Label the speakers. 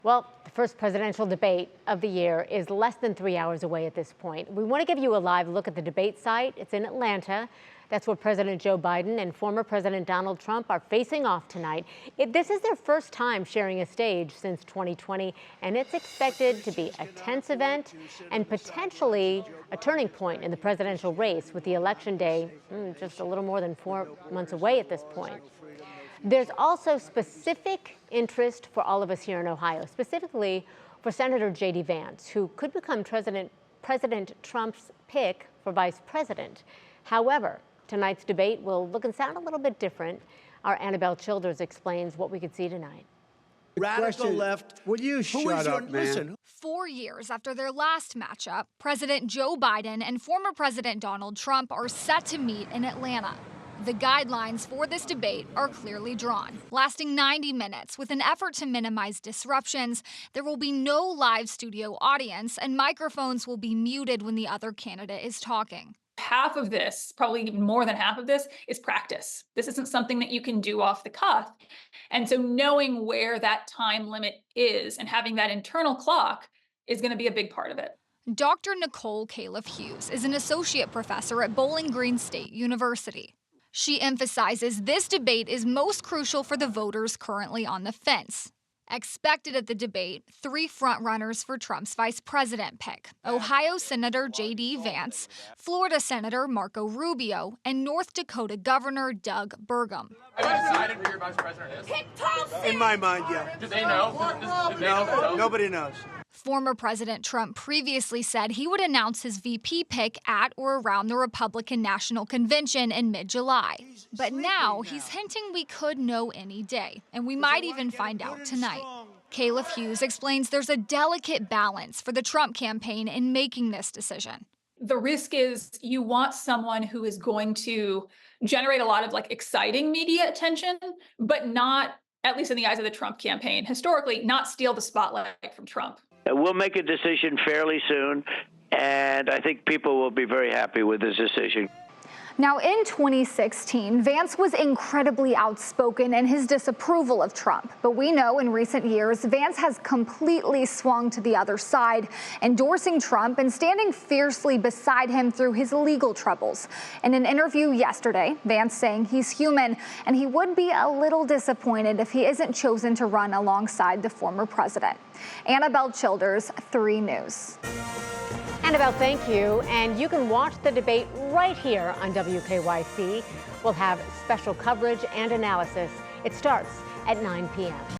Speaker 1: Well, the first presidential debate of the year is less than 3 hours away at this point. We want to give you a live look at the debate site. It's in Atlanta. That's where President Joe Biden and former President Donald Trump are facing off tonight. This is their first time sharing a stage since 2020, and it's expected to be a tense event and potentially a turning point in the presidential race, with the election day just a little more than 4 months away at this point. There's also specific interest for all of us here in Ohio, specifically for Senator J.D. Vance, who could become President Trump's pick for vice president. However, tonight's debate will look and sound a little bit different. Our Annabelle Childers explains what we could see tonight.
Speaker 2: Radical left.
Speaker 3: Will you shut up, man?
Speaker 2: Listen.
Speaker 4: 4 years after their last matchup, President Joe Biden and former President Donald Trump are set to meet in Atlanta. The guidelines for this debate are clearly drawn, lasting 90 minutes with an effort to minimize disruptions. There will be no live studio audience, and microphones will be muted when the other candidate is talking.
Speaker 5: Half of this, probably even more than half of this, is practice. This isn't something that you can do off the cuff. And so knowing where that time limit is and having that internal clock is going to be a big part of it.
Speaker 4: Dr. Nicole Kalaf-Hughes is an associate professor at Bowling Green State University. She emphasizes this debate is most crucial for the voters currently on the fence. Expected at the debate, 3 frontrunners for Trump's vice president pick: Ohio Senator J.D. Vance, Florida Senator Marco Rubio, and North Dakota Governor Doug Burgum.
Speaker 6: Have you decided who your vice president is?
Speaker 3: In my mind, yeah.
Speaker 6: Do they know?
Speaker 3: No, nobody knows.
Speaker 4: Former President Trump previously said he would announce his VP pick at or around the Republican National Convention in mid-July. But now he's hinting we could know any day, and we might even find out tonight. Kalaf-Hughes explains there's a delicate balance for the Trump campaign in making this decision.
Speaker 5: The risk is you want someone who is going to generate a lot of exciting media attention, but not, at least in the eyes of the Trump campaign, historically, not steal the spotlight from Trump.
Speaker 7: We'll make a decision fairly soon, and I think people will be very happy with this decision.
Speaker 8: Now, in 2016, Vance was incredibly outspoken in his disapproval of Trump. But we know in recent years, Vance has completely swung to the other side, endorsing Trump and standing fiercely beside him through his legal troubles. In an interview yesterday, Vance saying he's human and he would be a little disappointed if he isn't chosen to run alongside the former president. Annabelle Childers, 3 News.
Speaker 1: Annabelle, thank you. And you can watch the debate right here on WKYC. We'll have special coverage and analysis. It starts at 9 p.m.